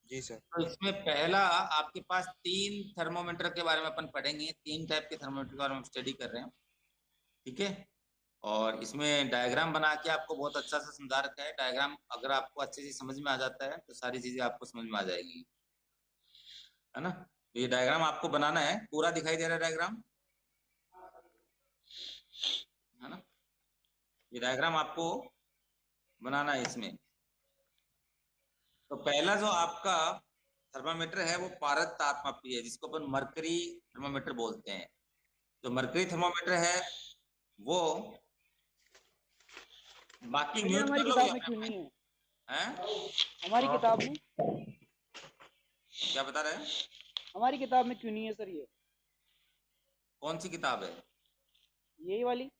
जी sir. तो इसमें पहला आपके पास 3 थर्मोमीटर के बारे में अपन पढ़ेंगे, 3 टाइप के थर्मोमीटर के बारे में स्टडी कर रहे हैं, ठीक है। और इसमें डायग्राम बना के आपको बहुत अच्छा से समझा रखा है। डायग्राम अगर आपको अच्छे से समझ में आ जाता है तो सारी चीजें आपको समझ में आ जाएगी, है ना। तो ये डायग्राम आपको बनाना है, पूरा दिखाई दे रहा है डायग्राम, है ना। ये डायग्राम आपको बनाना है इसमें। तो पहला जो आपका थर्मामीटर है वो पारद तापमापी है, जिसको अपन मरकरी थर्मामीटर बोलते हैं। जो मरकरी थर्मामीटर है वो, बाकी भैया म्यूट हमारी कर लोगे किताब में अपने क्यों अपने, नहीं है? हैं? हमारी किताब में, क्या बता रहे हैं? हमारी किताब में क्यों नहीं है सर ये? कौन सी किताब है? यही वाली।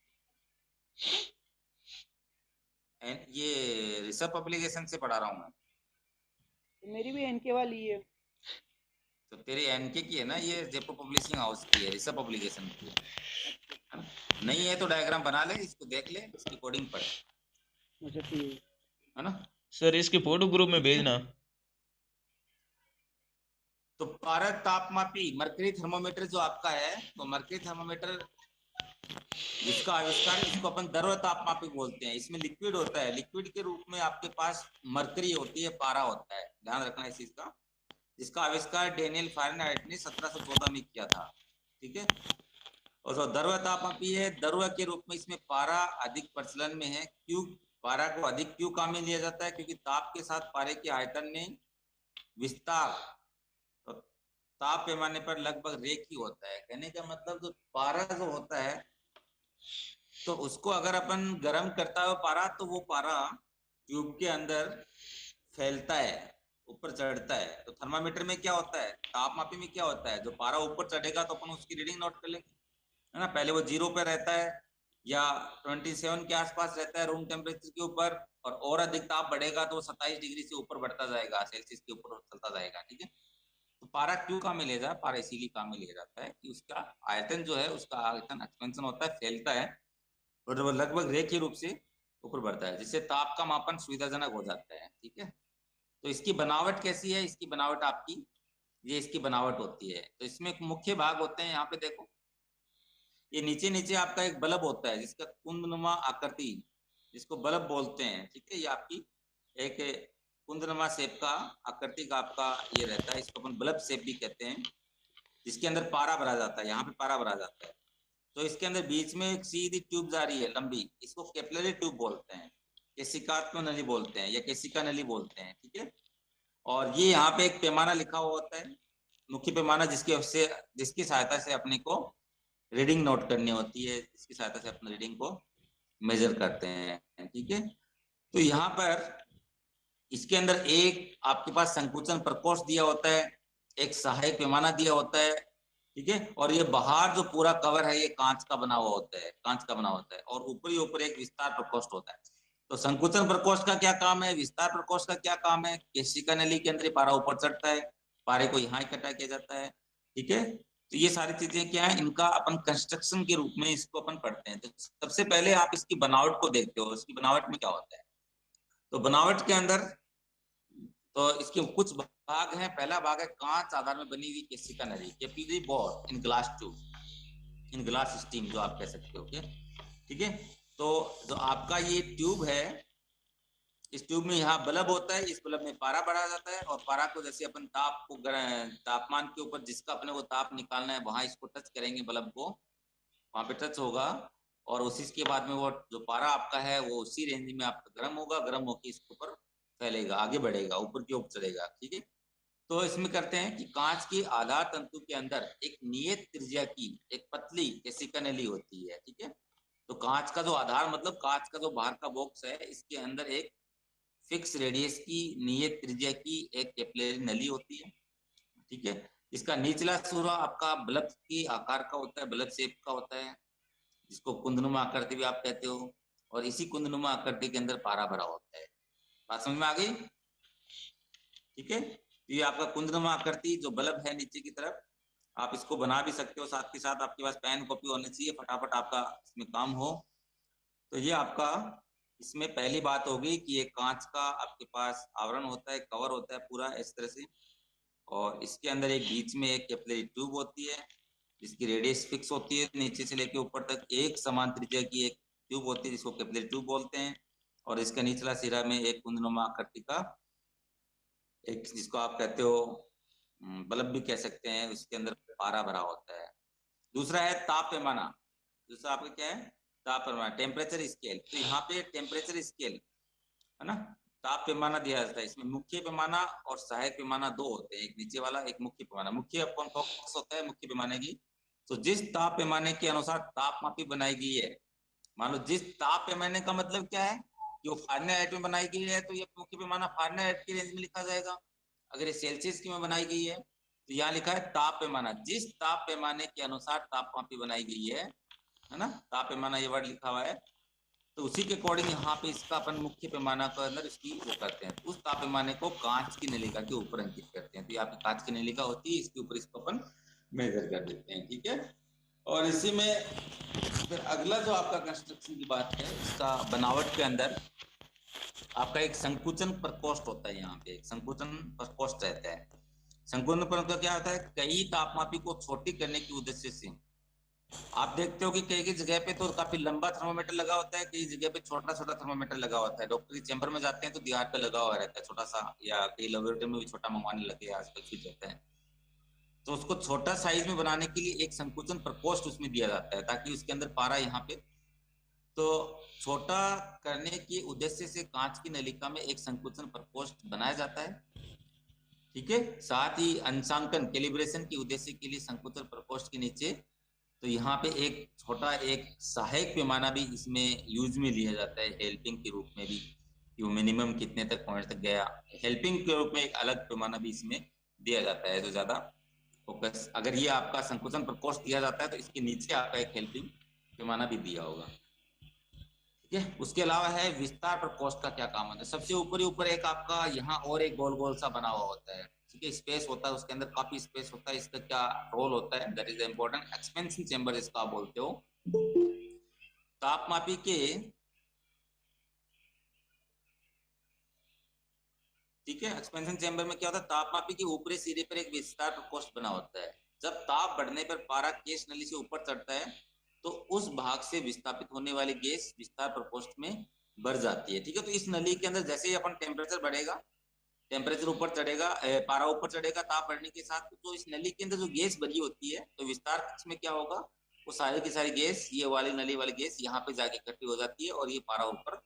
ये ऋषभ पब्लिकेशन से पढ़ा रहा हूँ मैं। तो मेरी भी एनके वाली है। तो तेरी एनके की है ना, ये जयपुर पब्लिशिंग हाउस की है, ऋषभ पब्लिकेशन की है ना? नहीं है तो डायग्राम बना ले, इसको देख ले, इसकी कोडिंग पढ़, अच्छा ठीक। है ना। सर इसके फोटो ग्रुप में ठीक है। भेजना। तो पारद तापमापी मरकरी थर्मोमीटर जो आपका है, तो मरकरी थर्मोमीटर जिसका आविष्कार, इसको अपन द्रव तापमापी बोलते हैं। इसमें लिक्विड होता है, लिक्विड के रूप में आपके पास मरकरी होती है, पारा होता है, ध्यान रखना इस चीज का। जिसका आविष्कार डेनियल फारेनहाइट ने 1714 में किया था, ठीक है। और जो द्रव तापमापी है, द्रव के रूप में इसमें पारा अधिक प्रचलन में है। क्यों पारा को अधिक क्यों काम में लिया जाता है? क्योंकि ताप के साथ पारे के आयतन में विस्तार, तो ताप पैमाने पर लगभग रेख ही होता है। कहने का मतलब जो पारा जो होता है, तो उसको अगर अपन गर्म करता है पारा, तो वो पारा ट्यूब के अंदर फैलता है, ऊपर चढ़ता है। तो थर्मामीटर में क्या होता है, तापमापी में क्या होता है, जो पारा ऊपर चढ़ेगा तो अपन उसकी रीडिंग नोट कर लेंगे, है ना। पहले वो 0 पे रहता है या 27 के आसपास रहता है रूम टेम्परेचर के ऊपर, और अधिक ताप बढ़ेगा तो 27 डिग्री से ऊपर बढ़ता जाएगा, सेल्सियस के ऊपर चलता जाएगा, ठीक है। तो पारा क्यों काम में लिया जाए? पारा इसीलिए काम में लिया जाता है कि उसका आयतन जो है, उसका आयतन एक्सपेंशन होता है, फैलता है, और वो लगभग रेखीय रूप से ऊपर बढ़ता है, जिससे ताप का मापन सुविधाजनक हो जाता है, ठीक है। तो इसकी बनावट कैसी है? इसकी बनावट आपकी, ये इसकी बनावट होती है। तो इसमें मुख्य भाग होते हैं, यहाँ पे देखो, ये नीचे नीचे आपका एक बल्ब होता है जिसका कुंदनुमा आकृति, जिसको बल्ब बोलते हैं, ठीक है। ये आपकी एक कुंदनुमा शेप का आकृति का आपका ये रहता है, इसको अपन बल्ब शेप भी कहते हैं, जिसके अंदर पारा भरा जाता है, यहाँ पे पारा भरा जाता है। तो इसके अंदर बीच में एक सीधी ट्यूब जा रही है लंबी, इसको कैपिलरी ट्यूब बोलते हैं, केशिकात्मक नली बोलते हैं या केशिका नली बोलते हैं, ठीक है। और ये यहाँ पे एक पैमाना लिखा हुआ होता है, मुख्य पैमाना, जिसकी सहायता से अपने को रीडिंग नोट करनी होती है, जिसकी सहायता से अपने रीडिंग को मेजर करते हैं, ठीक है। तो यहाँ पर इसके अंदर एक आपके पास संकुचन प्रकोष्ठ दिया होता है, एक सहायक पैमाना दिया होता है, ठीक है। और ये बाहर जो पूरा कवर है ये कांच का बना हुआ होता है, कांच का बना होता है, और ऊपर ही ऊपर एक विस्तार प्रकोष्ठ होता है। तो संकुचन प्रकोष्ठ का क्या काम है, विस्तार प्रकोष्ठ का क्या काम है? केशिका नली के अंदर पारा ऊपर चढ़ता है, पारे को यहाँ इकट्ठा किया जाता है, ठीक है। तो ये सारी चीजें क्या है, इनका अपन कंस्ट्रक्शन के रूप में इसको अपन पढ़ते हैं। तो सबसे पहले आप इसकी बनावट को देखते हो, इसकी बनावट में क्या होता है। तो बनावट के अंदर तो इसके कुछ भाग हैं। पहला भाग है कांच आधार में बनी हुई केशिका नली, capillary bore in glass tube, in glass steam जो आप कह सकते हो, ठीक है। तो जो आपका ये ट्यूब है, इस ट्यूब में यहाँ बल्ब होता है, इस बल्ब में पारा बढ़ा जाता है, और पारा को जैसे अपन ताप को तापमान के ऊपर जिसका अपने को ताप निकालना है, वहां इसको टच करेंगे, बल्ब को वहां पे टच होगा, और उसी के बाद में वो जो पारा आपका है वो उसी रेंज में आपका गर्म होगा, गर्म होकर इसके ऊपर फैलेगा, आगे बढ़ेगा, ऊपर की ओर चलेगा, ठीक है। तो इसमें करते हैं कि कांच की आधार तंतु के अंदर एक नियत त्रिज्या की एक पतली केशिका नली होती है, ठीक है। तो कांच का जो आधार मतलब कांच का जो बाहर का बॉक्स है, इसके अंदर एक फिक्स रेडियस की नियत त्रिज्या की एक कैपिलरी नली होती है, ठीक है। इसका निचला सूरा आपका बल्ब की आकार का होता है, बल्ब शेप का होता है, जिसको कुंदनुमा आकृति भी आप कहते हो, और इसी कुंदनुमा आकृति के अंदर पारा भरा होता है। बात समझ में आ गई? ठीक है। तो ये आपका कुंदनुमा आकृति जो बल्ब है नीचे की तरफ, आप इसको बना भी सकते हो, साथ के साथ आपके पास पेन कॉपी होनी चाहिए, फटाफट आपका इसमें काम हो। तो ये आपका इसमें पहली बात होगी कि ये कांच का आपके पास आवरण होता है, कवर होता है पूरा इस तरह से, और इसके अंदर एक बीच में एक कैपिलरी ट्यूब होती है जिसकी रेडियस फिक्स होती है, नीचे से लेकर ऊपर तक एक समान त्रिज्या की एक ट्यूब होती है जिसको कैपिलरी ट्यूब बोलते हैं। और इसका निचला सिरा में एक कुंदनुमा आकृति का एक, जिसको आप कहते हो बल्ब भी कह सकते हैं, उसके अंदर पारा भरा होता है। दूसरा है ताप पैमाना। दूसरा आपका क्या है? ताप पैमाना, टेम्परेचर स्केल। तो यहाँ पे टेम्परेचर स्केल है ना, ताप पैमाना दिया जाता है। इसमें मुख्य पैमाना और सहायक पैमाना दो होते हैं, एक नीचे वाला एक मुख्य पैमाना। मुख्य अपन फोकस होता है मुख्य पैमाने की। तो जिस ताप पैमाने के अनुसार ताप मापी बनाई गई है, मान लो जिस ताप पैमाने का मतलब क्या है कि वो फारेनहाइट में बनाई गई है, तो ये मुख्य पैमाना फारेनहाइट की रेंज में लिखा जाएगा। अगर ये सेल्सियस की में बनाई गई है तो यहाँ लिखा है ताप पैमाना, जिस ताप पैमाने के अनुसार ताप मापी बनाई गई है ना, ताप पैमाना ये वर्ड लिखा हुआ है। तो उसी के अकॉर्डिंग यहाँ पे इसका अपन मुख्य पैमाना के अंदर इसकी वो करते हैं, उस ताप पैमाने को कांच की नलिका के ऊपर अंकित करते हैं। तो ये आपकी कांच की नलिका होती है, इसके ऊपर इसको अपन मेजर कर देते हैं, ठीक है। और इसी में फिर अगला जो आपका कंस्ट्रक्शन की बात है, इसका बनावट के अंदर आपका एक संकुचन प्रकोष्ठ होता है। यहाँ पे एक संकुचन प्रकोष्ठ रहता है। संकुचन प्रकोष्ठ क्या होता है? कई तापमापी को छोटी करने के उद्देश्य से आप देखते हो कि कई कई जगह पे तो काफी लंबा थर्मोमीटर लगा होता है, कई जगह पे छोटा छोटा थर्मोमीटर लगा होता है। डॉक्टर के चैम्बर में जाते हैं तो दीवार पे लगा हुआ रहता है छोटा सा, या कई लेबोरेटरी में भी छोटा मंगवाने लगे आजकल फिट होता है। तो उसको छोटा साइज में बनाने के लिए एक संकुचन प्रकोष्ठ उसमें दिया जाता है, ताकि उसके अंदर पारा यहाँ पे, तो छोटा करने के उद्देश्य से कांच की नलिका में एक संकुचन प्रकोष्ठ बनाया जाता है, ठीक है। साथ ही अंशांकन कैलिब्रेशन के उद्देश्य के लिए संकुचन प्रकोष्ठ के नीचे तो यहाँ पे एक छोटा एक सहायक पैमाना भी इसमें यूज में लिया जाता है, हेल्पिंग के रूप में भी, कि वो मिनिमम कितने तक पॉइंट तक गया। हेल्पिंग के रूप में एक अलग पैमाना भी इसमें दिया जाता है, तो ज्यादा फोकस। अगर ये आपका संकुचन प्रकोष्ठ दिया जाता है तो इसके नीचे आपका एक हेल्पिंग पैमाना भी दिया होगा, ठीक है। उसके अलावा है विस्तार प्रकोष्ठ का क्या काम होता है? सबसे ऊपर एक आपका यहाँ और एक गोल गोल सा बना हुआ होता है, ठीक है, स्पेस होता है उसके अंदर, काफी स्पेस होता है। इसका क्या रोल होता है? That is important. Expansion chamber इसका आप बोलते हो। तापमापी के, ठीक है, एक्सपेंशन चेंबर में क्या होता है? तापमापी के ऊपरी सिरे पर एक विस्तार प्रकोष्ठ बना होता है। जब ताप बढ़ने पर पारा केश नली से ऊपर चढ़ता है तो उस भाग से विस्थापित होने वाली गैस विस्तार प्रकोष्ठ में बढ़ जाती है, ठीक है। तो इस नली के अंदर जैसे ही अपन टेम्परेचर बढ़ेगा, टेम्परेचर ऊपर चढ़ेगा, पारा ऊपर चढ़ेगा ताप बढ़ने के साथ, तो इस नली के अंदर जो गैस भरी होती है, तो विस्तार कक्ष में क्या होगा, वो सारी की सारी गैस, ये वाली नली वाली गैस यहाँ पे जाके इकट्ठी हो जाती है और ये पारा ऊपर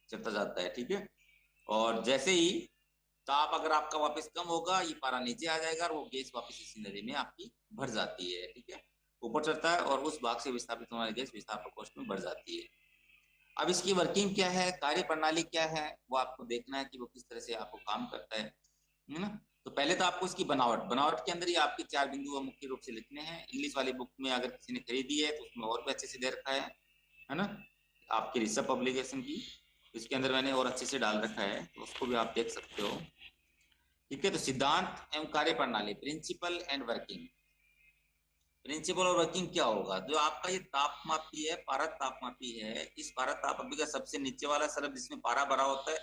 चढ़ता जाता है, ठीक है। और जैसे ही ताप अगर आपका वापस कम होगा, ये पारा नीचे आ जाएगा और वो गैस वापस इसी नली में आपकी भर जाती है, ठीक है। ऊपर चढ़ता है और उस भाग से विस्थापित होने वाली गैस विस्तार प्रकोष्ठ में बढ़ जाती है। अब इसकी वर्किंग क्या है, कार्य प्रणाली क्या है, वो आपको देखना है कि वो किस तरह से आपको काम करता है ना। तो पहले तो आपको इसकी बनावट के अंदर ही आपके 4 बिंदु मुख्य रूप से लिखने हैं। इंग्लिश वाली बुक में अगर किसी ने खरीदी है तो उसमें और भी अच्छे से दे रखा है ना, आपकी रिसर्च पब्लिकेशन की, इसके अंदर मैंने और अच्छे से डाल रखा है, तो उसको भी आप देख सकते हो, ठीक है। तो सिद्धांत एवं कार्य प्रणाली, प्रिंसिपल एंड वर्किंग। प्रिंसिपल और वर्किंग क्या होगा? जो आपका ये तापमापी है, पारा तापमापी है, इस पारा तापमापी का सबसे नीचे वाला सरल जिसमें पारा भरा होता है,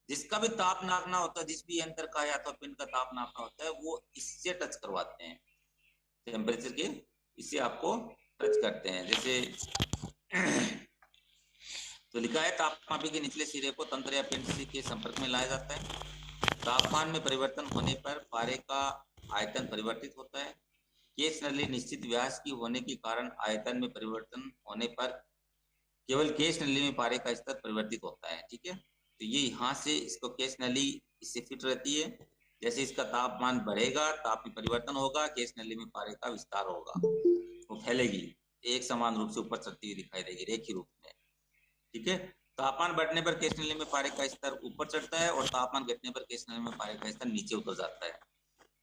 जिसका भी ताप नापना होता है, जिस भी यंत्र का या तो पिन का ताप नापना होता है, वो इससे टच करवाते हैं टेम्परेचर के, इससे आपको टच करते हैं। जैसे तो लिखा है तापमापी के निचले सिरे को तंत्र या पिंड के संपर्क में लाया जाता है। तापमान में परिवर्तन होने पर पारे का आयतन परिवर्तित होता है। केश नली निश्चित व्यास की होने के कारण आयतन में परिवर्तन होने पर केवल केश नली में पारे का स्तर परिवर्तित होता है, ठीक है। तो ये यहाँ से इसको केश नली इससे फिट रहती है। जैसे इसका तापमान बढ़ेगा, ताप में परिवर्तन होगा, केश नली में पारे का विस्तार होगा, वो फैलेगी, एक समान रूप से ऊपर चढ़ती हुई दिखाई देगी, रेखीय रूप में, ठीक है। तापमान बढ़ने पर केश नली में पारे का स्तर ऊपर चढ़ता है और तापमान घटने पर केश नली में पारे का स्तर नीचे उतर जाता है,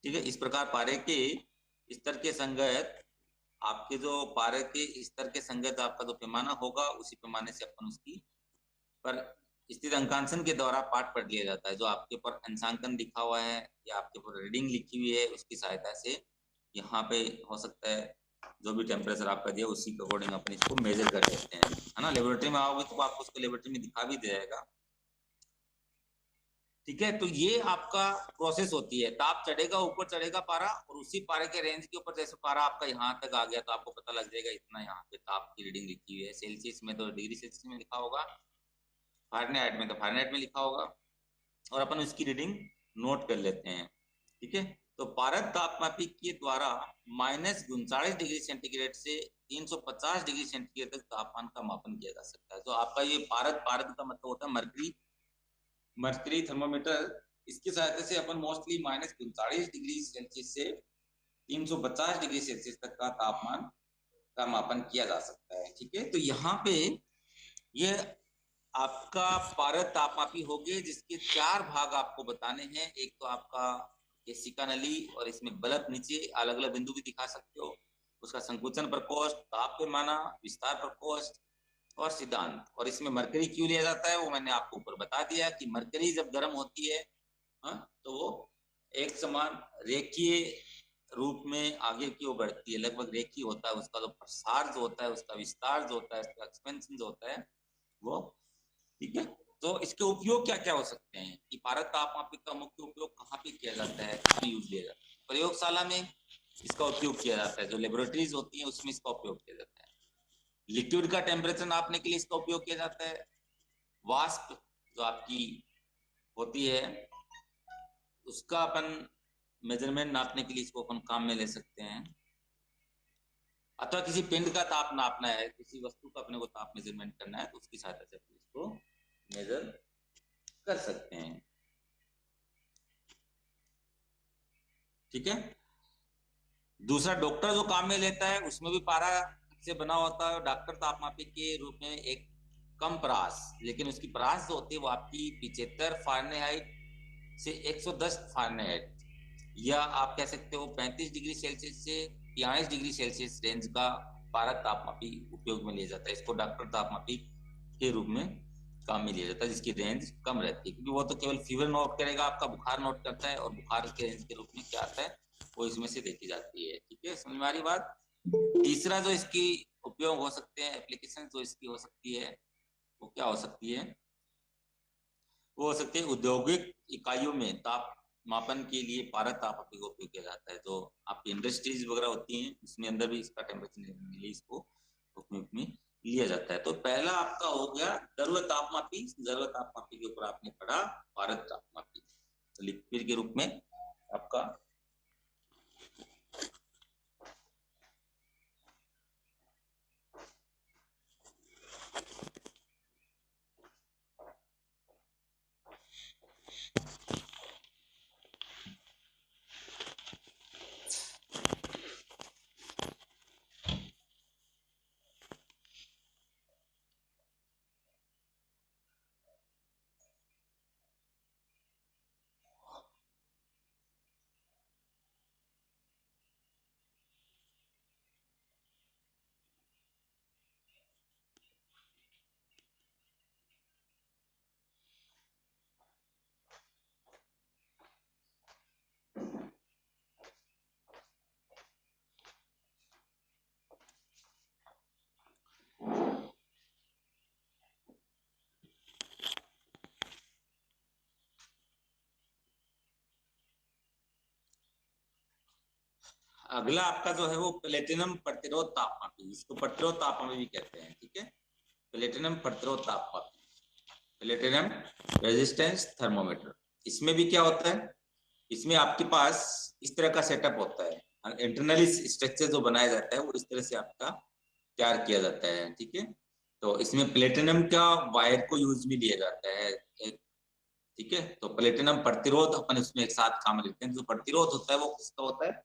ठीक है। इस प्रकार पारे के स्तर के संगत आपके जो पारे के स्तर के संगत आपका जो पैमाना होगा, उसी पैमाने से अपन उसकी पर स्थित अंकांशन के द्वारा पाठ पढ़ लिया जाता है। जो आपके ऊपर अंशांकन लिखा हुआ है या आपके ऊपर रीडिंग लिखी हुई है, उसकी सहायता से यहाँ पे हो सकता है जो भी टेम्परेचर आपका दिया उसी के अकॉर्डिंग अपन इसको मेजर कर लेते हैं, है ना। लेबोरेटरी में आओगे तो आपको उसको लेबोरेटरी में दिखा भी जाएगा, ठीक है। तो ये आपका प्रोसेस होती है, ताप चढ़ेगा, ऊपर चढ़ेगा पारा, और उसी पारे के रेंज के ऊपर जैसे पारा आपका यहाँ तक आ गया तो आपको पता लग जाएगा इतना यहाँ पे ताप की रीडिंग लिखी हुई है। सेल्सियस में तो डिग्री सेल्सियस में लिखा होगा, फारेनहाइट में तो फारेनहाइट में लिखा होगा, और अपन उसकी रीडिंग नोट कर लेते हैं, ठीक है। तो पारद तापमापी के द्वारा -39 डिग्री सेंटीग्रेड से 350 डिग्री सेंटीग्रेड तक तापमान का मापन किया जा सकता है। तो आपका ये पारद का मतलब होता है मर्करी थर्मोमीटर। इसकी सहायता से अपन मोस्टली -39 डिग्री सेल्सियस से 350 डिग्री सेल्सियस तक का तापमान का मापन किया जा सकता है, ठीक है। तो यहाँ पे ये आपका पारद तापमापी हो गए, जिसके 4 भाग आपको बताने हैं। एक तो आपका केशिका नली, और इसमें बल्ब नीचे अलग अलग बिंदु भी दिखा सकते हो, उसका संकुचन प्रकोष्ठ, ताप पैमाना, विस्तार प्रकोष्ठ और सिद्धांत। और इसमें मरकरी क्यों लिया जाता है वो मैंने आपको ऊपर बता दिया कि मरकरी जब गर्म होती है तो वो एक समान रेखीय रूप में आगे की ओर बढ़ती है, लगभग रेखीय होता है। उसका जो प्रसार जो होता है, उसका विस्तार जो होता है, उसका एक्सपेंशन जो होता है वो, ठीक है। तो इसके उपयोग क्या क्या हो सकते हैं कि पारद तापमापी का मुख्य उपयोग कहाँ पे किया जाता है, कहाँ यूज लिया जाता है? प्रयोगशाला में इसका उपयोग किया जाता है, जो लेबोरेटरीज होती हैं उसमें इसका उपयोग किया जाता है। लिक्विड का टेम्परेचर नापने के लिए इसका उपयोग किया जाता है। वाष्प जो आपकी होती है उसका अपन मेजरमेंट नापने के लिए इसको अपन काम में ले सकते हैं। अथवा किसी पिंड का ताप नापना है, किसी वस्तु का अपने को ताप मेजरमेंट करना है तो उसकी सहायता से अपन इसको मेजर कर सकते हैं, ठीक है। दूसरा डॉक्टर जो काम में लेता है उसमें भी पारा से बना होता है। डॉक्टर तापमापी के रूप में एक कम परास, लेकिन उसकी परास जो होती है वो आपकी 75 फारेनहाइट से 110 फारेनहाइट, या आप कह सकते हो 35 डिग्री सेल्सियस से 43 डिग्री सेल्सियस रेंज का पारद तापमापी उपयोग में लिया जाता है। इसको डॉक्टर तापमापी के रूप में काम में लिया जाता है, जिसकी रेंज कम रहती है, क्योंकि वो तो केवल फीवर नोट करेगा, आपका बुखार नोट करता है, और बुखार के रेंज के रूप में क्या आता है वो इसमें से देखी जाती है, ठीक है। समझ में आ रही बात। तीसरा जो इसकी उपयोग हो सकते हैं, एप्लीकेशन जो इसकी हो सकती है वो क्या हो सकती है, वो हो सकती है औद्योगिक इकाइयों में ताप मापन के लिए पारद तापमापी का उपयोग किया जाता है। जो आपकी इंडस्ट्रीज वगैरह होती हैं उसमें अंदर भी इसका टेम्परेचर लेने के लिए इसको उपयोग में लिया जाता है। तो पहला आपका हो गया द्रव तापमापी। द्रव तापमापी के ऊपर आपने पढ़ा पारद तापमापी, तो लिक्विड के रूप में आपका अगला आपका जो है वो प्लेटिनम प्रतिरोध तापमापी, इसको प्रतिरोध तापमापी भी कहते हैं, ठीक है। प्लेटिनम प्रतिरोध तापमापी, प्लेटिनम रेजिस्टेंस थर्मोमीटर। इसमें भी क्या होता है, इसमें आपके पास इस तरह का सेटअप होता है, इंटरनली स्ट्रक्चर जो बनाया जाता है वो इस तरह से आपका तैयार किया जाता है, ठीक है। तो इसमें प्लेटिनम का वायर को यूज में लिया जाता है, ठीक है। तो प्लेटिनम प्रतिरोध अपन इसमें एक साथ काम लेते हैं। जो प्रतिरोध होता है वो किसका होता है,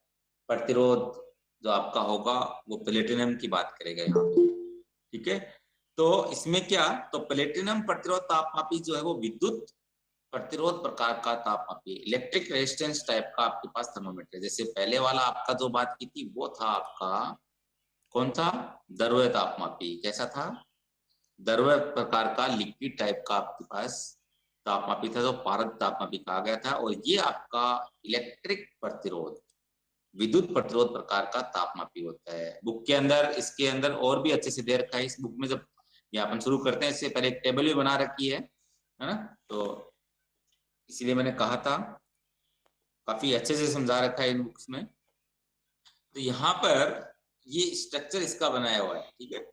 प्रतिरोध जो आपका होगा वो प्लेटिनम की बात करेगा यहाँ पे, ठीक है। तो इसमें क्या, तो प्लेटिनम प्रतिरोध तापमापी जो है वो विद्युत प्रतिरोध प्रकार का तापमापी, इलेक्ट्रिक रेजिस्टेंस टाइप का आपके पास थर्मोमीटर। जैसे पहले वाला आपका जो बात की थी वो था आपका कौन था, द्रव्य तापमापी। कैसा था, द्रव्य प्रकार का लिक्विड टाइप का आपके पास तापमापी था, जो पारद तापमापी कहा गया था। और ये आपका इलेक्ट्रिक प्रतिरोध, विद्युत प्रतिरोध प्रकार का तापमापी होता है। बुक के अंदर इसके अंदर और भी अच्छे से दे रखा है। इस बुक में जब ये अपन शुरू करते हैं इससे पहले एक टेबल भी बना रखी है ना, तो इसीलिए मैंने कहा था काफी अच्छे से समझा रखा है इन बुक्स में। तो यहाँ पर ये स्ट्रक्चर इसका बनाया हुआ है, ठीक है।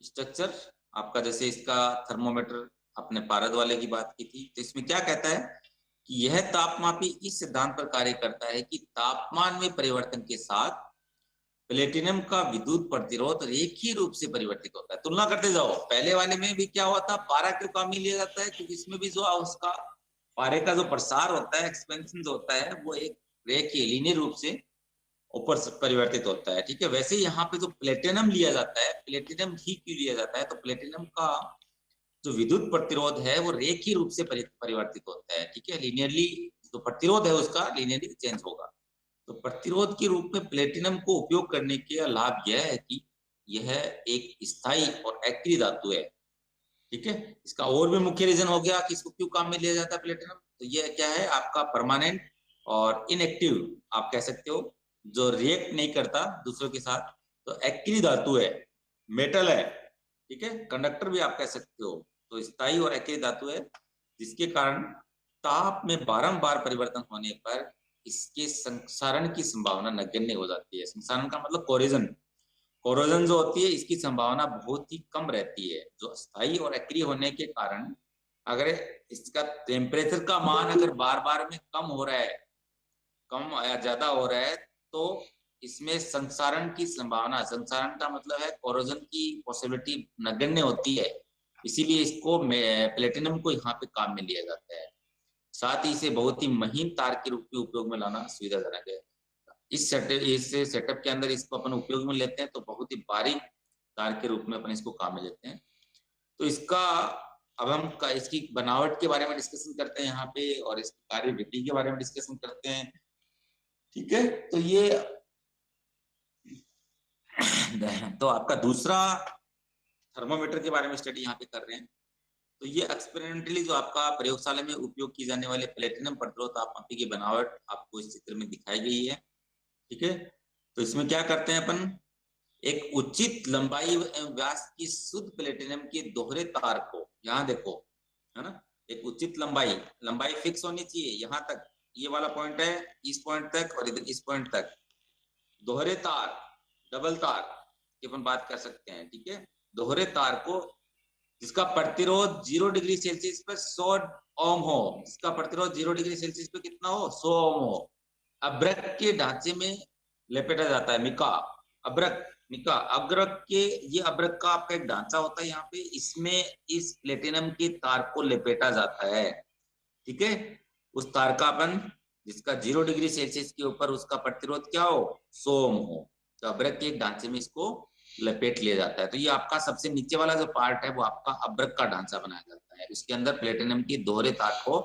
स्ट्रक्चर आपका जैसे इसका थर्मोमीटर आपने पारद वाले की बात की थी, तो इसमें क्या कहता है कि यह तापमापी इस सिद्धांत पर कार्य करता है कि तापमान में परिवर्तन के साथ प्लेटिनम का विद्युत प्रतिरोध रेखीय रूप से परिवर्तित होता है। तुलना करते जाओ, पहले वाले में भी क्या हुआ था, पारा क्यों काम में लिया जाता है, क्योंकि इसमें भी जो उसका पारे का जो प्रसार होता है, एक्सपेंशन जो होता है, वो एक रेखीय लीनियर रूप से ऊपर परिवर्तित होता है, ठीक है। वैसे यहाँ पे जो प्लेटिनम लिया जाता है, प्लेटिनम ही क्यों लिया जाता है, तो प्लेटिनम का जो विद्युत प्रतिरोध है वो रेखीय रूप से परिवर्तित होता है, ठीक है। लीनियरली जो प्रतिरोध है उसका लीनियरली चेंज होगा। तो प्रतिरोध के रूप में प्लेटिनम को उपयोग करने के लाभ यह है कि यह एक स्थायी और एक्रिय धातु है, ठीक है। इसका और भी मुख्य रीजन हो गया कि इसको क्यों काम में लिया जाता है प्लेटिनम, तो यह क्या है आपका परमानेंट और इनएक्टिव आप कह सकते हो, जो रिएक्ट नहीं करता दूसरों के साथ, तो एक्रिय धातु है, मेटल है, ठीक है, कंडक्टर भी आप कह सकते हो। तो स्थायी और एक्रिय धातु है, जिसके कारण ताप में बारंबार परिवर्तन होने पर इसके संक्षारण की संभावना नगण्य हो जाती है। संक्षारण का मतलब कोरोजन, कोरोजन जो होती है इसकी संभावना बहुत ही कम रहती है। जो स्थायी और एक्रिय होने के कारण अगर इसका टेम्परेचर का मान अगर बार बार में कम हो रहा है, कम या ज्यादा हो रहा है, तो इसमें संक्षारण की संभावना, संक्षारण का मतलब है कोरोजन की पॉसिबिलिटी नगण्य होती है। इसीलिए इसको प्लेटिनम को यहाँ पे काम में लिया जाता है। साथ ही इसे बहुत ही महीन तार के रूप में उपयोग में लाना सुविधाजनक है। इस सेटअप के अंदर इसको अपन उपयोग में लेते हैं तो बहुत ही बारीक तार के रूप में अपन इसको काम में लेते हैं। तो इसका अब हम इसकी बनावट के बारे में डिस्कशन करते हैं यहाँ पे, और इसकी कार्यविधि के बारे में डिस्कशन करते हैं, ठीक है। तो ये तो आपका दूसरा थर्मोमीटर के बारे में स्टडी यहाँ पे कर रहे हैं। तो ये एक्सपेरिमेंटली जो आपका प्रयोगशाला में उपयोग की जाने वाले प्लेटिनम प्रतिरोध तापमापी की बनावट आपको इस चित्र में दिखाई गई है, ठीक है। तो इसमें क्या करते हैं अपन, एक उचित लंबाई एवं व्यास की शुद्ध प्लेटिनम के दोहरे तार को, यहाँ देखो है ना, एक उचित लंबाई फिक्स होनी चाहिए, यहाँ तक, ये वाला पॉइंट है, इस पॉइंट तक और इधर इस पॉइंट तक, दोहरे तार, डबल तार की अपन बात कर सकते हैं, ठीक है। दोहरे तार को जिसका प्रतिरोध 0 डिग्री सेल्सियस पर 100 ओम हो, जिसका प्रतिरोध 0 डिग्री सेल्सियस पर कितना हो, 100 ओम हो, अब्रक के ढांचे में लपेटा जाता है। मिका अब्रक, मिका अब्रक के, ये अब्रक का आपका एक ढांचा होता है यहाँ पे, इसमें इस प्लेटिनम के तार को लपेटा जाता है, ठीक है। उस तार का अपन जिसका 0 डिग्री सेल्सियस के ऊपर उसका प्रतिरोध क्या हो, 100 ओम हो, तो अब्रक के एक ढांचे में इसको लपेट लिया जाता है। तो ये आपका सबसे नीचे वाला जो पार्ट है वो आपका अब्रक का ढांचा बनाया जाता है, उसके अंदर प्लेटिनम की दोहरे तार को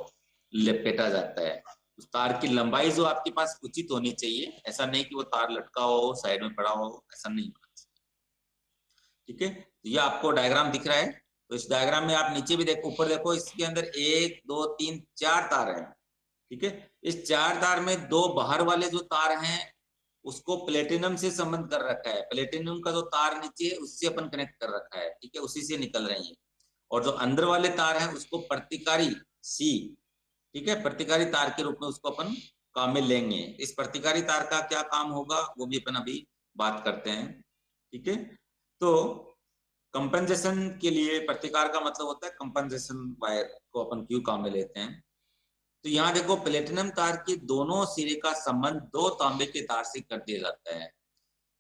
लपेटा जाता है। उस तार की लंबाई जो आपके पास उचित होनी चाहिए, ऐसा नहीं कि वो तार लटका हो साइड में पड़ा हो, ऐसा नहीं होना चाहिए, ठीक है। तो ये आपको डायग्राम दिख रहा है, तो इस डायग्राम में आप नीचे भी देखो, ऊपर देखो, इसके अंदर 1 2 3 4 तार है, ठीक है। इस 4 तार में 2 बाहर वाले जो तार हैं उसको प्लेटिनम से संबंध कर रखा है, प्लेटिनम का जो तार नीचे है उससे अपन कनेक्ट कर रखा है, ठीक है, उसी से निकल रही है। और जो अंदर वाले तार हैं उसको प्रतिकारी सी, ठीक है, प्रतिकारी तार के रूप में उसको अपन काम में लेंगे। इस प्रतिकारी तार का क्या काम होगा वो भी अपन अभी बात करते हैं, ठीक है। तो कंपनसेशन के लिए प्रतिकार का मतलब होता है कंपनसेशन वायर को अपन क्यों काम में लेते हैं। तो यहाँ देखो, प्लेटिनम तार के दोनों सिरे का संबंध 2 तांबे के तार से कर दिया जाता है,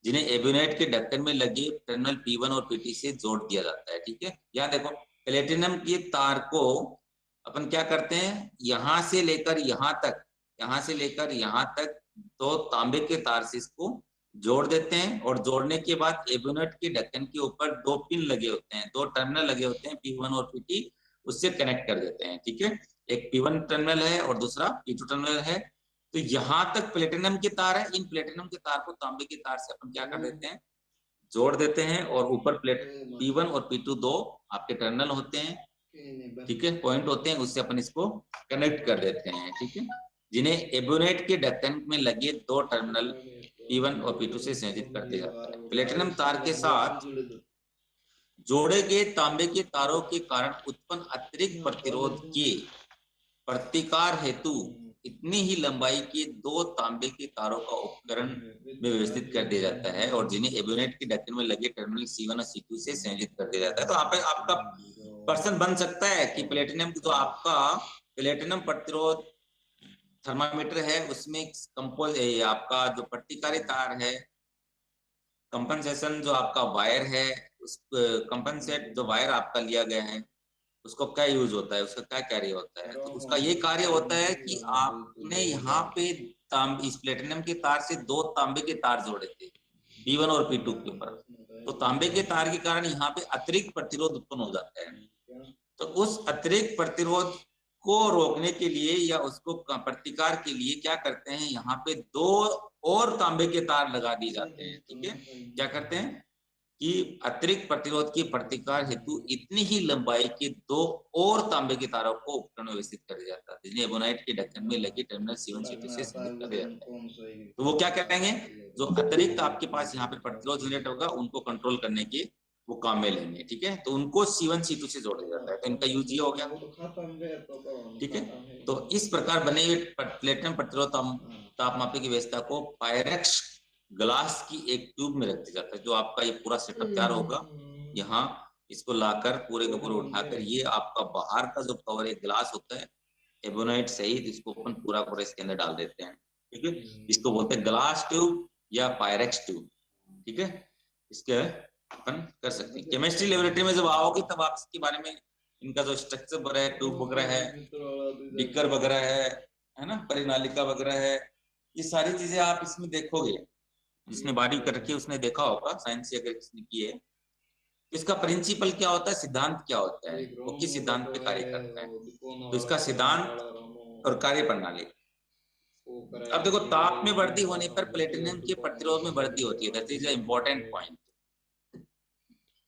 जिन्हें एब्यूनेट के ढक्कन में लगे टर्मिनल P1 और P2 से जोड़ दिया जाता है, ठीक है। यहाँ देखो, प्लेटिनम के तार को अपन क्या करते हैं, यहाँ से लेकर यहाँ तक, यहाँ से लेकर यहाँ तक 2 तांबे के तार से इसको जोड़ देते हैं, और जोड़ने के बाद एब्यूनेट के ढक्कन के ऊपर 2 पिन लगे होते हैं, 2 टर्मिनल लगे होते हैं P1 और P2, उससे कनेक्ट कर देते हैं, ठीक है। एक P1 टर्मिनल है और दूसरा P2 टर्मिनल है। तो यहाँ तक प्लेटिनम के तार है, इन प्लेटिनम के तार को तांबे के तार से अपन क्या कर देते हैं, जोड़ देते हैं, और ऊपर P1 और P2 2 आपके टर्मिनल होते हैं, ठीक है, पॉइंट होते हैं, उससे अपन इसको कनेक्ट कर देते हैं, ठीक है। जिन्हें एबोनेट के ढक्कन में लगे 2 टर्मिनल P1 और P2 से संयोजित कर दिया जाता है। प्लेटिनम तार के साथ जोड़े गए तांबे के तारों के कारण उत्पन्न अतिरिक्त प्रतिरोध के प्रतिकार हेतु इतनी ही लंबाई के 2 तांबे के तारों का उपकरण में व्यवस्थित कर दिया जाता है और जिन्हें एबोनेट के ढक्कन में लगे टर्मिनल C1 और C2 से संयोजित कर दिया जाता है। तो आपका प्रश्न बन सकता है कि प्लेटिनम जो आपका प्लेटिनम प्रतिरोध थर्मामीटर है उसमें आपका जो प्रतिकारी तार है, कंपनसेशन जो आपका वायर है, उस कंपनसेट जो वायर आपका लिया गया है उसको क्या यूज होता है, उसका क्या कार्य होता है। तो उसका ये कार्य होता है कि आपने यहाँ पे इस प्लेटिनम के तार से 2 तांबे के तार जोड़े थे P1 और P2 के ऊपर, तो तांबे के तार के कारण यहाँ पे अतिरिक्त प्रतिरोध उत्पन्न हो जाता है। तो उस अतिरिक्त प्रतिरोध को रोकने के लिए या उसको प्रतिकार के लिए क्या करते हैं, यहाँ पे 2 और तांबे के तार लगा दिए जाते हैं। ठीक है, क्या करते हैं कि अतिरिक्त प्रतिरोध की प्रतिकार हेतु इतनी ही लंबाई के 2 और तांबे के तारों को उपकरण में व्यवस्थित कर दिया जाता है, जिन्हें एबोनाइट के ढक्कन में लगे टर्मिनल C1 C2 से संयोजित कर दिया जाता है। तो वो क्या करेंगे, जो अतिरिक्त आपके पास यहाँ पे प्रतिरोध जनरेट होगा उनको कंट्रोल करने के वो काम में लेंगे। ठीक है, तो उनको C1 C2 से जोड़ा जाता है। तो इनका यूज ये हो गया। ठीक है, तो इस प्रकार बने हुए प्लेटिनम प्रतिरोध तापमापी की व्यवस्था को पायरेक्स ग्लास की एक ट्यूब में रख दिया जाता है। जो आपका ये पूरा सेटअप तैयार होगा, यहाँ इसको लाकर पूरे के पूरे उठाकर ये आपका बाहर का जो कवर एक ग्लास होता है एबोनाइट सहित, इसको अपन पूरा पूरा इसके अंदर डाल देते हैं। ठीक है, इसको बोलते हैं ग्लास ट्यूब या पायरेक्स ट्यूब। ठीक है, इसके अपन कर सकते हैं। केमिस्ट्री लेबोरेटरी में जब आओगे तब आप इसके बारे में, इनका जो स्ट्रक्चर वगैरह है, ट्यूब वगैरह है, बिकर वगैरह है ना, परिनालिका वगैरह है, ये सारी चीजें आप इसमें देखोगे। जिसने बारी कर रखी है उसने देखा होगा, साइंस से अगर किसने की है। इसका प्रिंसिपल क्या होता है, सिद्धांत क्या होता है, वो किस सिद्धांत पे कार्य करता है, तो इसका सिद्धांत और कार्य प्रणाली। अब देखो, ताप में वृद्धि होने पर प्लेटिनम के प्रतिरोध में वृद्धि होती है। That is a important point.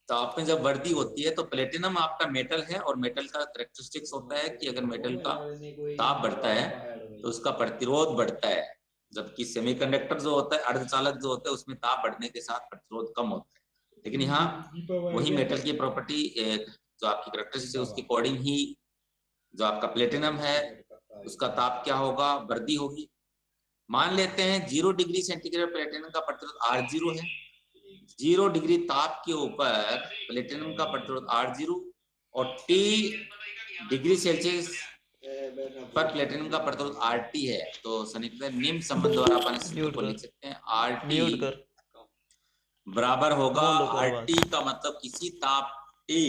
ताप में जब वृद्धि होती है तो प्लेटिनम आपका मेटल है और मेटल का कैरेक्टरिस्टिक्स होता है कि अगर मेटल का ताप बढ़ता है तो उसका प्रतिरोध बढ़ता है, जबकि सेमीकंडक्टर जो होता है, अर्धचालक जो होता है, उसमें ताप बढ़ने के साथ प्रतिरोध कम होता है। लेकिन यहाँ वही मेटल की प्रॉपर्टी जो आपकी कैरेक्टरिस्टिक्स है उसके अकॉर्डिंग ही जो आपका प्लेटिनम है उसका ताप क्या होगा, वृद्धि होगी। मान लेते हैं 0 डिग्री सेंटीग्रेड प्लेटिनम का प्रतिरोध R0 है। 0 डिग्री ताप के ऊपर प्लेटिनम का प्रतिरोध R0 और T डिग्री सेल्सियस पर प्लेटिनम का प्रतिरोध RT है। तो सन्निकटन निम्न संबंध द्वारा अपन इसको लिख सकते हैं, RT बराबर होगा, RT का मतलब किसी ताप T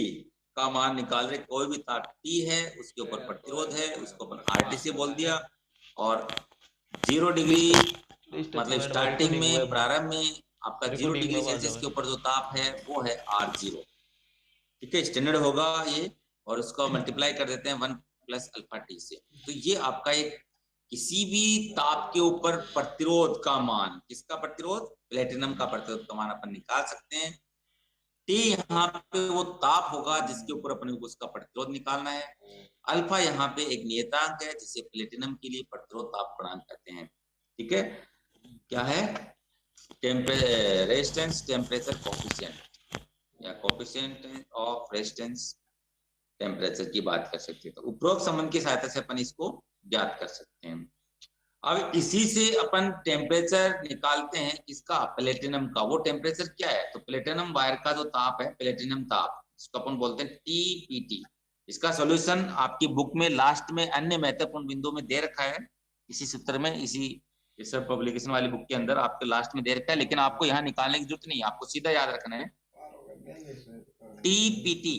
का मान निकाल रहे, कोई भी ताप T है उसके ऊपर प्रतिरोध है, उसको अपन RT से बोल दिया। और 0 डिग्री मतलब स्टार्टिंग में, प्रारंभ में आपका 0 डिग्री सेल्सियस के ऊपर जो ताप है वो है R0। ठीक है, स्टैंडर्ड होगा ये, और उसको मल्टीप्लाई कर देते हैं 1 + अल्फा T से। तो ये आपका एक किसी भी ताप के ऊपर प्रतिरोध का मान, किसका प्रतिरोध, प्लेटिनम का प्रतिरोध का मान अपन निकाल सकते हैं। T यहाँ पे वो ताप होगा जिसके ऊपर अपने को उसका प्रतिरोध निकालना है। अल्फा यहाँ पे एक नियतांक है जिसे प्लेटिनम के लिए प्रतिरोध ताप गुणांक कहते हैं। ठीक है, क्या है, रेजिस्टेंस टेम्परेचर कोफिशिएंट या कोफिशिएंट ऑफ रेजिस्टेंस टेम्परेचर की बात कर सकते हैं। तो उपरोक्त संबंध की सहायता से अपन इसको ज्ञात कर सकते हैं। अब इसी से अपन टेम्परेचर निकालते हैं, इसका, प्लेटिनम का। वो टेम्परेचर क्या है, तो प्लेटिनम वायर का जो ताप है, प्लेटिनम ताप, इसको अपन बोलते हैं TPT। इसका सॉल्यूशन आपकी बुक में लास्ट में अन्य महत्वपूर्ण बिंदु में दे रखा है, इसी सूत्र में, इसी सब पब्लिकेशन वाली बुक के अंदर आपके लास्ट में दे रखा है, लेकिन आपको यहाँ निकालने की जरूरत नहीं है, आपको सीधा याद रखना है TPT।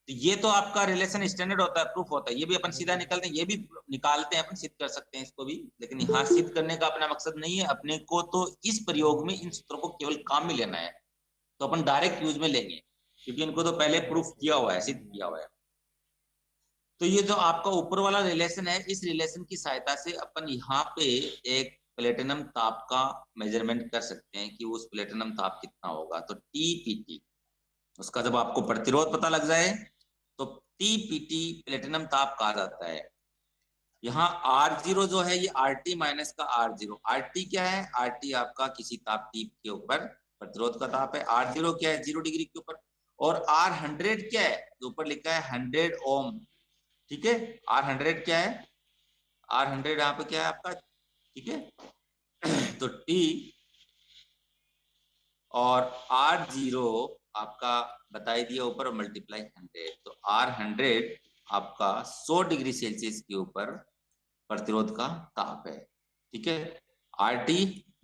तो ये तो आपका रिलेशन स्टैंडर्ड होता है, प्रूफ होता है, ये भी अपन सीधा निकालते हैं, ये भी निकालते हैं अपन, सिद्ध कर सकते हैं इसको भी, लेकिन यहाँ सिद्ध करने का अपना मकसद नहीं है। अपने को तो इस प्रयोग में इन सूत्रों को केवल काम में लेना है, तो अपन डायरेक्ट यूज में लेंगे, क्योंकि इनको तो पहले प्रूफ किया हुआ है, सिद्ध किया हुआ है। तो ये जो आपका ऊपर वाला रिलेशन है, इस रिलेशन की सहायता से अपन यहाँ पे एक प्लेटिनम ताप का मेजरमेंट कर सकते हैं कि उस प्लेटिनम ताप कितना होगा। तो TPT, उसका जब आपको प्रतिरोध पता लग जाए तो TPT प्लेटिनम ताप कहा जाता है। यहाँ R0 जो है ये RT माइनस का R0। RT क्या है? RT आपका किसी ताप टी के ऊपर प्रतिरोध का ताप है। R0 क्या है? 0 डिग्री के ऊपर। और R100 क्या है? जो ऊपर लिखा है 100 ओम। ठीक है, R100 क्या है? R100 यहाँ पे क्या है आपका? ठीक है तो T और R0 आपका बताई दिया ऊपर और मल्टीप्लाई 100, तो R100 आपका 100 डिग्री सेल्सियस के ऊपर प्रतिरोध का ताप है। ठीक है, RT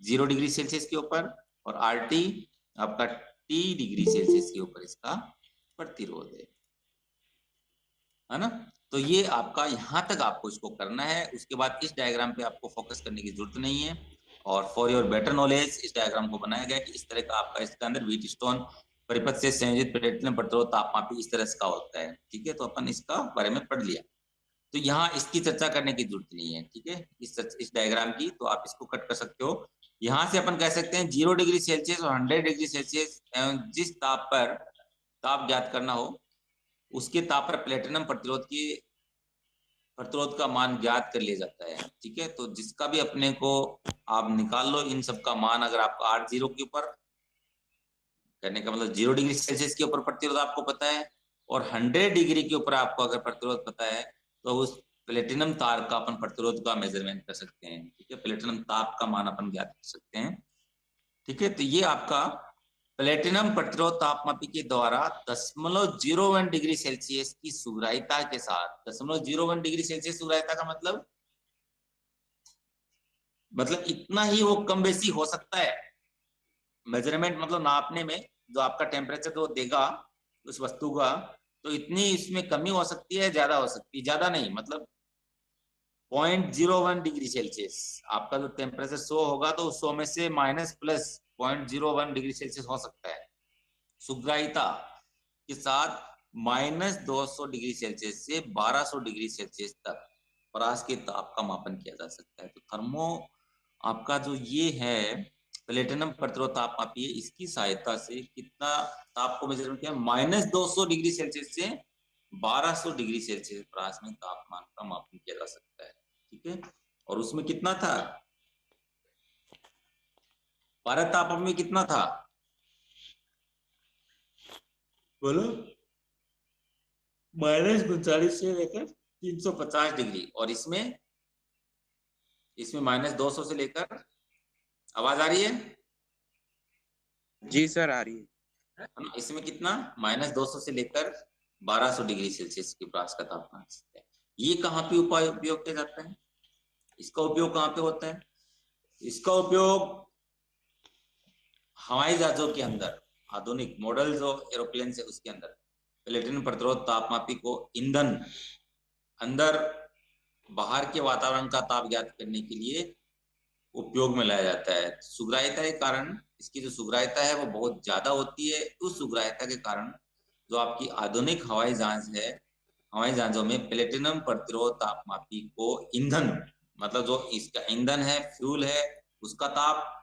0 डिग्री सेल्सियस के ऊपर और RT आपका T डिग्री सेल्सियस के ऊपर इसका प्रतिरोध है ना। तो ये आपका यहाँ तक आपको इसको करना है। उसके बाद इस डायग्राम पे आपको फोकस करने की जरूरत नहीं है। और फॉर योर बेटर नॉलेज इस डायग्राम को बनाया गया कि इस तरह का आपका इसके अंदर व्हीट स्टोन परिपथ से संयोजित प्लेटिनम प्रतिरोध तापमापी इस तरह का होता है। ठीक है, तो अपन इसका बारे में पढ़ लिया, तो यहाँ इसकी चर्चा करने की जरूरत नहीं है। ठीक है, इस डायग्राम की तो आप इसको कट कर सकते हो। यहाँ से अपन कह सकते हैं 0 डिग्री सेल्सियस और 100 डिग्री सेल्सियस एवं जिस ताप पर ताप ज्ञात करना हो उसके ताप पर प्लेटिनम प्रतिरोध का मान ज्ञात कर लिया जाता है। ठीक है, तो जिसका भी अपने को आप निकाल लो इन सब का मान। अगर आपको R0 के ऊपर करने का मतलब 0 डिग्री सेल्सियस के ऊपर प्रतिरोध आपको पता है और 100 डिग्री के ऊपर आपको अगर प्रतिरोध पता है तो उस प्लेटिनम तार का अपन प्रतिरोध का मेजरमेंट कर सकते हैं। ठीक है, प्लेटिनम ताप का मान अपन ज्ञात कर सकते हैं। ठीक है, तो ये आपका प्लेटिनम प्रतिरोध तापमापी के द्वारा 0.01 डिग्री सेल्सियस की सुग्राह्यता के साथ 0.01 डिग्री सेल्सियस सुग्राह्यता का मतलब इतना ही वो कम बेसी हो सकता है। मेजरमेंट मतलब नापने में जो आपका टेम्परेचर जो देगा उस वस्तु का, तो इतनी इसमें कमी हो सकती है, ज्यादा हो सकती है, ज्यादा नहीं मतलब 0.01 डिग्री सेल्सियस आपका जो टेम्परेचर 100 होगा तो 100 में से माइनस प्लस 0.01 डिग्री सेल्सियस हो सकता है। सुग्राह्यता के साथ -200 डिग्री सेल्सियस से 1200 डिग्री सेल्सियस तक परास के ताप का मापन किया जा सकता है। तो थर्मो आपका जो ये है प्लेटिनम प्रतिरोध तापमापी, इसकी सहायता से कितना ताप को मेजर किया? -200 डिग्री सेल्सियस से 1200 डिग्री सेल्सियस परास में तापमान का मापन किया जा सकता है। ठीक है, और उसमें कितना था? भारत तापमान में कितना था बोलो? -39 से लेकर 350 डिग्री। और इसमें -200 से लेकर, आवाज आ रही है? जी सर आ रही है। इसमें कितना? -200 से लेकर 1200 डिग्री सेल्सियस के पास का तापमान है। ये कहाँ पे उपयोग किया जाता है? इसका उपयोग कहाँ पे होता है? इसका उपयोग हवाई जहाजों के अंदर, आधुनिक मॉडल जो एरोप्लेन से उसके अंदर प्लेटिनम प्रतिरोध तापमापी को ईंधन अंदर बाहर के वातावरण का ताप ज्ञात करने के लिए उपयोग में लाया जाता है। सुग्राह्यता के कारण इसकी जो सुग्राह्यता है वो बहुत ज्यादा होती है। उस सुग्राह्यता के कारण जो आपकी आधुनिक हवाई जहाज है, हवाई जहाजों में प्लेटिनम प्रतिरोध तापमापी को ईंधन मतलब जो इसका ईंधन है, फ्यूल है, उसका ताप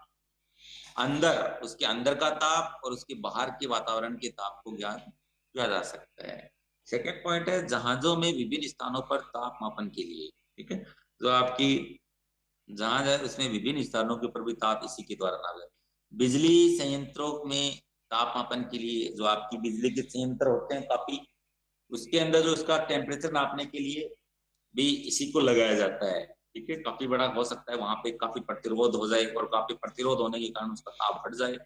अंदर, उसके अंदर का ताप और उसके बाहर के वातावरण के ताप को ज्ञात किया जा सकता है। सेकेंड पॉइंट है जहाजों में विभिन्न स्थानों पर ताप मापन के लिए। ठीक है, जो आपकी जहाज है उसमें विभिन्न स्थानों के ऊपर भी ताप इसी के द्वारा नापा जाता है। बिजली संयंत्रों में ताप मापन के लिए जो आपकी बिजली के संयंत्र होते हैं काफी, उसके अंदर जो उसका टेम्परेचर नापने के लिए भी इसी को लगाया जाता है। ठीक है, काफी बड़ा हो सकता है, वहां पे काफी प्रतिरोध हो जाए और काफी प्रतिरोध होने के कारण उसका ताप बढ़ जाए, है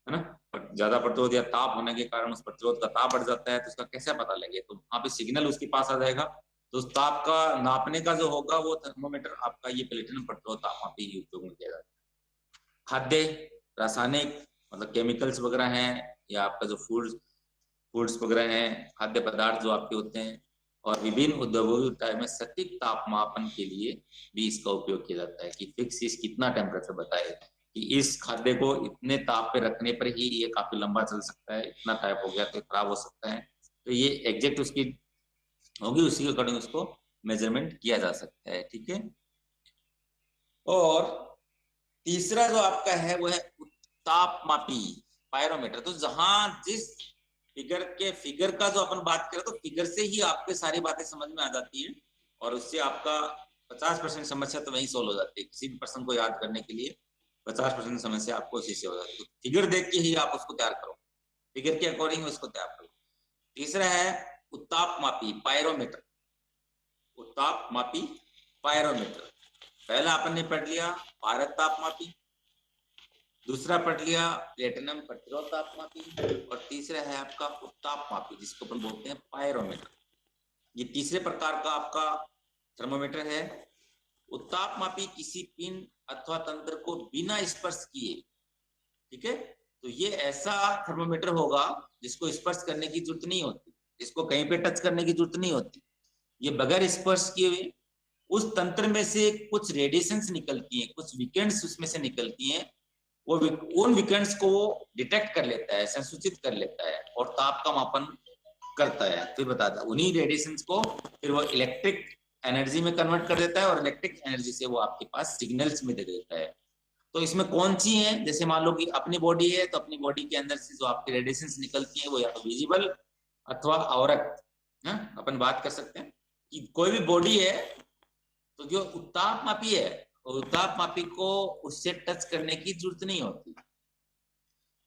ना। ज्यादा प्रतिरोध या ताप होने के कारण उस प्रतिरोध का ताप बढ़ जाता है, तो उसका कैसे पता लगे? तो वहां पे सिग्नल उसके पास आ जाएगा। तो उस ताप का नापने का जो होगा वो थर्मोमीटर आपका ये प्लेटिनम प्रतिरोध तापमापी ही उपयोग में किया जाता है। खाद्य रासायनिक मतलब केमिकल्स वगैरह हैं या आपका जो फूड्स वगैरह हैं, खाद्य पदार्थ जो आपके होते हैं, और विभिन्न उद्योगों में सटीक तापमापन के लिए भी इसका उपयोग किया जाता है कि फिक्स इस कितना टेम्परेचर बताए कि इस खाद्य को इतने ताप पे रखने पर ही ये काफी लंबा चल सकता है, इतना टाइप हो गया तो खराब हो सकता है। तो ये एग्जैक्ट उसकी होगी, उसी के अकॉर्डिंग उसको मेजरमेंट किया जा सकता है। ठीक है, और तीसरा जो आपका है वो है तापमापी पायरोमीटर। तो जहां जिस फिगर का जो अपन बात करें तो फिगर से ही आपके सारी बातें समझ में आ जाती हैं और उससे आपका 50% समस्या तो वहीं सोल्व हो जाती है। किसी भी प्रश्न को याद करने के लिए 50% समस्या आपको इसी से हो जाती है। फिगर देख के ही आप उसको तैयार करो, फिगर के अकॉर्डिंग उसको तैयार करो। तीसरा है उत्ताप मापी पायरोमीटर। उत्ताप मापी पायरोमीटर, पहला अपन ने पढ़ लिया भारत ताप मापी, दूसरा पढ़ लिया प्लेटिनम प्रतिरोध ताप मापी, और तीसरा है आपका उत्ताप मापी जिसको अपन बोलते हैं पायरोमीटर। ये तीसरे प्रकार का आपका थर्मोमीटर है। उत्ताप मापी किसी पिन अथवा तंत्र को बिना स्पर्श किए, ठीक है, तो ये ऐसा थर्मोमीटर होगा जिसको स्पर्श करने की जरूरत नहीं होती, जिसको कहीं पे टच करने की जरूरत नहीं होती। ये बगैर स्पर्श किए हुए उस तंत्र में से कुछ रेडिएशंस निकलती हैं, कुछ वीकेंड्स उसमें से निकलती हैं, वो उन वीकेंड्स को वो डिटेक्ट कर लेता है, संसूचित कर लेता है और ताप का मापन करता है। फिर बताता है उन्हीं रेडिएशंस को फिर वो इलेक्ट्रिक एनर्जी में कन्वर्ट कर देता है और इलेक्ट्रिक एनर्जी से वो आपके पास सिग्नल्स में दे देता है। तो इसमें कौन सी है, जैसे मान लो कि अपनी बॉडी है तो अपनी बॉडी के अंदर से जो आपकी रेडिएशंस निकलती हैं वो या तो विजिबल अथवा अवरक्त, अपन बात कर सकते हैं कि कोई भी बॉडी है तो जो उत्ताप मापी है उत्ताप मापी को उससे टच करने की जरूरत नहीं होती,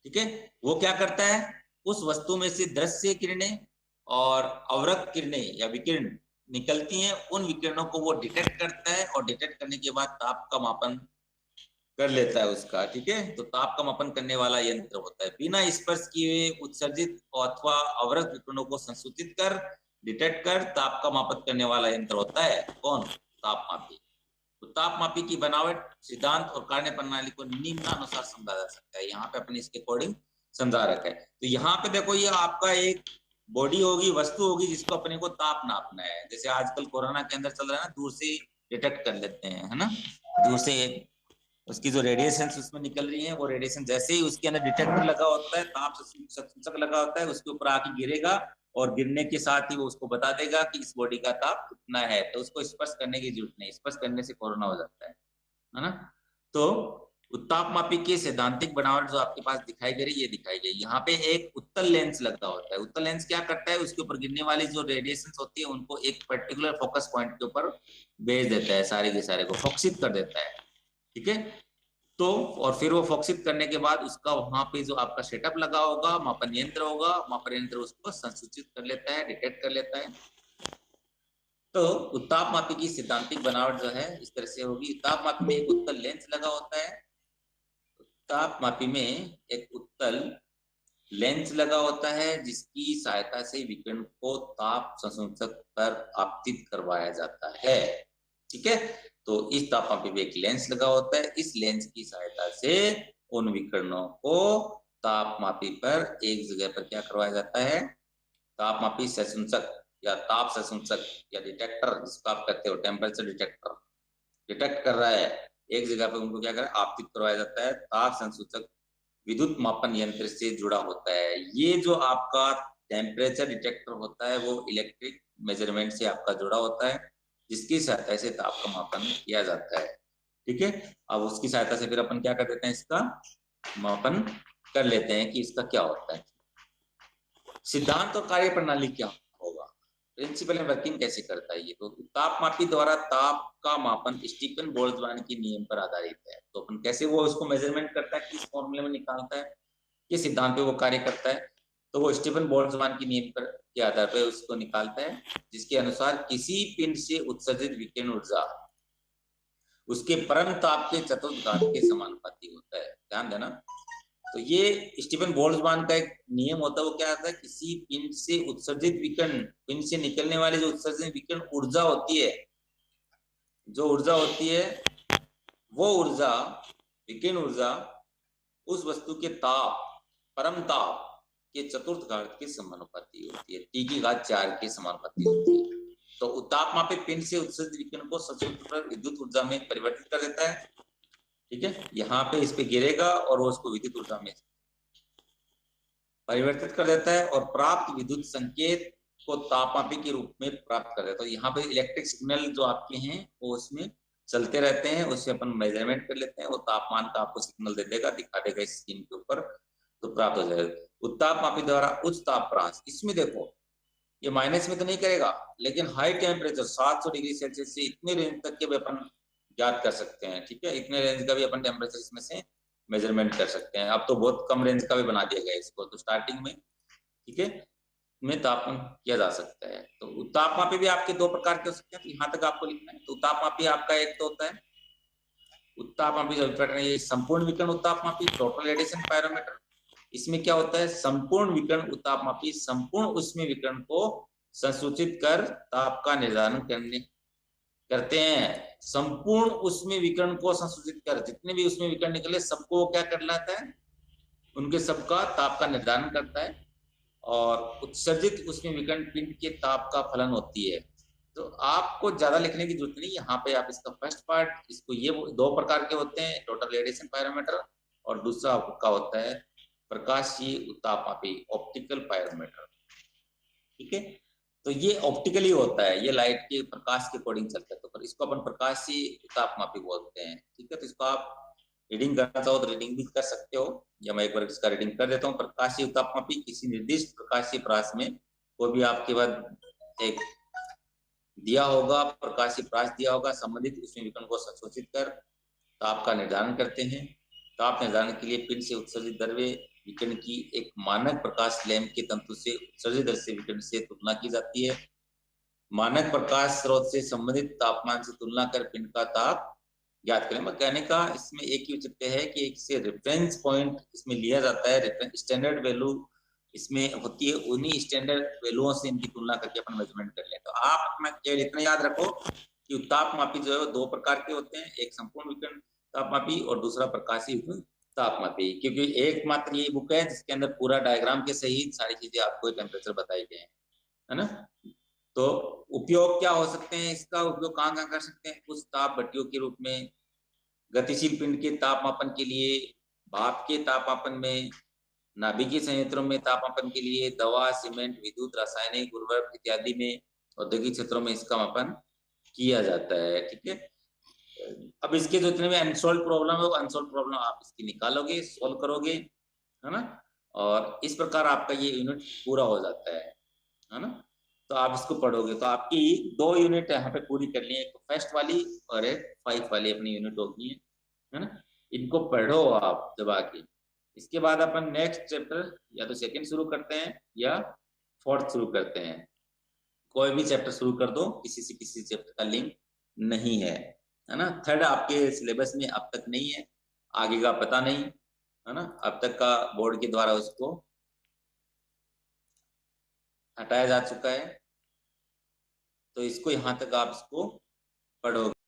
ठीक है। वो क्या करता है, उस वस्तु में से दृश्य किरणें और अवरक्त किरणें या विकिरण निकलती हैं, उन विकिरणों को वो डिटेक्ट करता है और डिटेक्ट करने के बाद ताप का मापन कर लेता है उसका, ठीक है। तो ताप का मापन करने वाला यंत्र होता है। बिना स्पर्श किए उत्सर्जित अथवा अवरक्त विकिरणों को संसूचित कर डिटेक्ट कर ताप का मापन करने वाला यंत्र होता है कौन, ताप मापी। तो ताप मापी की बनावट, सिद्धांत और कार्य प्रणाली को निम्नानुसार समझा जा सकता है। यहाँ पे अपने इसके अकॉर्डिंग समझा रखा है। तो यहाँ पे देखो ये आपका एक बॉडी होगी, वस्तु होगी जिसको अपने को ताप नापना है। जैसे आजकल कोरोना के अंदर चल रहा है ना, दूर से डिटेक्ट कर लेते हैं, है ना, दूर से उसकी जो रेडिएशन उसमें निकल रही है वो रेडिएशन जैसे ही उसके अंदर डिटेक्टर लगा होता है, ताप संसूचक लगा होता है, उसके ऊपर आके गिरेगा और गिरने के साथ ही वो उसको बता देगा कि इस बॉडी का ताप कितना है। तो उसको स्पर्श करने की जरूरत नहीं, स्पर्श करने से कोरोना हो जाता है ना। तो उत्ताप मापी की सैद्धांतिक बनावट जो आपके पास दिखाई दे रही है, ये दिखाई गई। यहाँ पे एक उत्तल लेंस लगा होता है। उत्तल लेंस क्या करता है, उसके ऊपर गिरने वाली जो रेडिएशन होती है उनको एक पर्टिकुलर फोकस पॉइंट के ऊपर भेज देता है, सारे के सारे को फोकसित कर देता है, ठीक है। तो और फिर वो फोकसित करने के बाद उसका वहां पे जो आपका सेटअप लगा होगा, मापन यंत्र होगा, मापन यंत्र उसको संसूचित कर लेता है, डिटेक्ट कर लेता है। तो उत्ताप मापी की सिद्धांतिक बनावट जो है इस तरह से होगी। उत्ताप मापी में एक उत्तल लेंस लगा होता है। उत्ताप मापी में एक उत्तल लेंस लगा होता है जिसकी सहायता से विकिरण को ताप संसूचक पर आपतित करवाया जाता है, ठीक है। तो इस तापमापी में एक लेंस लगा होता है। इस लेंस की सहायता से उन विकिरणों को तापमापी पर एक जगह पर क्या करवाया जाता है, तापमापी संसूचक या ताप संसूचक या डिटेक्टर जिसको आप कहते हो टेम्परेचर डिटेक्टर, डिटेक्ट कर रहा है एक जगह पर, उनको क्या कर आपतित करवाया जाता है। ताप संसूचक विद्युत मापन यंत्र से जुड़ा होता है। ये जो आपका टेम्परेचर डिटेक्टर होता है वो इलेक्ट्रिक मेजरमेंट से आपका जुड़ा होता है, जिसकी सहायता से ताप का मापन किया जाता है, ठीक है। अब उसकी सहायता से फिर अपन क्या कर देते हैं, इसका मापन कर लेते हैं कि इसका क्या होता है। सिद्धांत और कार्य प्रणाली क्या होगा, प्रिंसिपल एंड वर्किंग कैसे करता है ये। तो तापमापी द्वारा ताप का मापन स्टीफन बोल्ट्जमान के नियम पर आधारित है। तो अपन कैसे वो उसको मेजरमेंट करता है, किस फॉर्मूले में निकालता है, किस सिद्धांत पे वो कार्य करता है, तो वो स्टीफन बोल्ट्जमान के नियम पर के आधार पर उसको निकालता है, जिसके अनुसार किसी पिंड से उत्सर्जित विकिरण ऊर्जा उसके परम ताप के चतुर्थांश के समानुपाती होता है। ध्यान देना। तो ये स्टीफन बोल्ट्जमान का एक नियम होता है। वो क्या होता है, किसी पिंड से उत्सर्जित विकिरण, पिंड से निकलने वाली जो उत्सर्जित विकिरण ऊर्जा होती है, जो ऊर्जा होती है वो ऊर्जा, विकिरण ऊर्जा उस वस्तु के ताप, परम ताप के चतुर्थ घात के समानुपाती होती है, T की घात 4 के समानुपाती होती है। तो तापमापी पिंड से उत्सर्जित विकिरण को सशुल्क विद्युत ऊर्जा में परिवर्तित कर देता है, ठीक है। यहाँ पे इस पे गिरेगा और वो उसको विद्युत ऊर्जा में परिवर्तित कर देता है और प्राप्त विद्युत संकेत को तापमापी के रूप में प्राप्त कर देता है। तो यहाँ पे इलेक्ट्रिक सिग्नल जो आपके हैं वो उसमें चलते रहते हैं, उससे अपन मेजरमेंट कर लेते हैं, वो तापमान का आपको सिग्नल दे देगा, दिखा देगा इस स्क्रीन के ऊपर, तो प्राप्त हो जाएगा। उत्ताप मापी द्वारा उच्च ताप ह्रास, इसमें देखो ये माइनस में तो नहीं करेगा, लेकिन हाई टेम्परेचर 700 डिग्री सेल्सियस से इतने रेंज तक के भी अपन ज्ञात कर सकते हैं। ठीक है, इतने रेंज का भी अपन टेम्परेचर इसमें से मेजरमेंट कर सकते हैं। अब तो बहुत कम रेंज का भी बना दिया गया है इसको, तो स्टार्टिंग में ठीक है में तापमान किया जा सकता है। तो तापमापी भी आपके दो प्रकार के हो सकते हैं, तो यहाँ तक आपको लिखना है। तो तापमापी आपका एक तो होता है उत्तापमापी जो पैटर्न, ये संपूर्ण विकर्ण उत्तापमापी टोटल रेडिएशन पायरोमीटर। इसमें क्या होता है, संपूर्ण विकर्ण उत्तापमापी संपूर्ण उष्मीय विकर्ण को संसूचित कर ताप का निर्धारण करते हैं। संपूर्ण उष्मीय विकर्ण को संसूचित कर, जितने भी उष्मीय विकर्ण निकले सबको क्या कर लाता है, उनके सबका ताप का निर्धारण करता है। और उत्सर्जित उष्मीय विकर्ण पिंड के ताप का फलन होती है। तो आपको ज्यादा लिखने की जरूरत नहीं, यहाँ पे आप इसका फर्स्ट पार्ट, इसको ये दो प्रकार के होते हैं, टोटल रेडिएशन पायरोमीटर और दूसरा आपका होता है प्रकाशीय उत्तापमापी ऑप्टिकल पायरोमीटर। ठीक है, तो ये ऑप्टिकली होता है, ये लाइट के प्रकाश के अकॉर्डिंग चलता है, तो इसको अपन प्रकाशीय उत्तापमापी बोलते हैं। ठीक है, तो इसको आप रीडिंग करना चाहो तो रीडिंग भी कर सकते हो, या मैं एक बार इसका रीडिंग कर देता हूँ। प्रकाशीय उत्तापमापी किसी निर्दिष्ट प्रकाशीय प्राश में कोई भी आपके बाद एक दिया होगा, प्रकाशीय प्राश दिया होगा, संबंधित उष्मीय विकर्ण को संशोधित कर ताप का निर्धारण करते हैं। ताप निर्धारण के लिए पिंड से उत्सर्जित द्रव्य विकर्ण की एक मानक प्रकाश लैंप के तंतु से उत्सर्जित द्रव्य विकर्ण से तुलना की जाती है। मानक प्रकाश स्रोत से संबंधित तापमान से तुलना कर पिंड का ताप ज्ञात करें। कहने का इसमें एक ही औचित्य है कि एक से रेफरेंस पॉइंट इसमें लिया जाता है, रेफरेंस स्टैंडर्ड वैल्यू इसमें होती है, उन्हीं स्टैंडर्ड वैल्यूओं से इनकी तुलना करके अपन मेजरमेंट कर लें। तो आप अपना केवल इतना याद रखो कि तापमापी जो है वो दो प्रकार के होते हैं, एक संपूर्ण विकर्ण तापमापी और दूसरा प्रकाशीय विकर्ण तापमापी। क्योंकि एकमात्र ये बुक है जिसके अंदर पूरा डायग्राम के सहित सारी चीजें आपको टेम्परेचर बताई गई है ना। तो उपयोग क्या हो सकते हैं, इसका उपयोग कहाँ कर सकते हैं, कुछ ताप भट्टियों के रूप में, गतिशील पिंड के तापमापन के लिए, भाप के तापमापन में, नाभिकीय संयंत्रों में तापमापन के लिए, दवा, सीमेंट, विद्युत, रासायनिक उर्वरक इत्यादि में, औद्योगिक क्षेत्रों में इसका मापन किया जाता है। ठीक है, अब इसके जो जितने भी अनसोल्व प्रॉब्लम है वो अनसोल्व प्रॉब्लम आप इसकी निकालोगे, सोल्व करोगे, है ना। और इस प्रकार आपका ये यूनिट पूरा हो जाता है ना। तो आप इसको पढ़ोगे तो आपकी 2 यूनिट यहाँ पे पूरी कर ली है, एक फर्स्ट वाली और एक 5 वाली अपनी यूनिट होगी, है ना। इनको पढ़ो आप जब आके, इसके बाद अपन नेक्स्ट चैप्टर या तो सेकंड शुरू करते हैं या फोर्थ शुरू करते हैं। कोई भी चैप्टर शुरू कर दो, किसी से किसी चैप्टर का लिंक नहीं है ना। थर्ड आपके सिलेबस में अब तक नहीं है, आगे का पता नहीं, है ना। अब तक का बोर्ड के द्वारा उसको हटाया जा चुका है, तो इसको यहाँ तक आप इसको पढ़ोगे।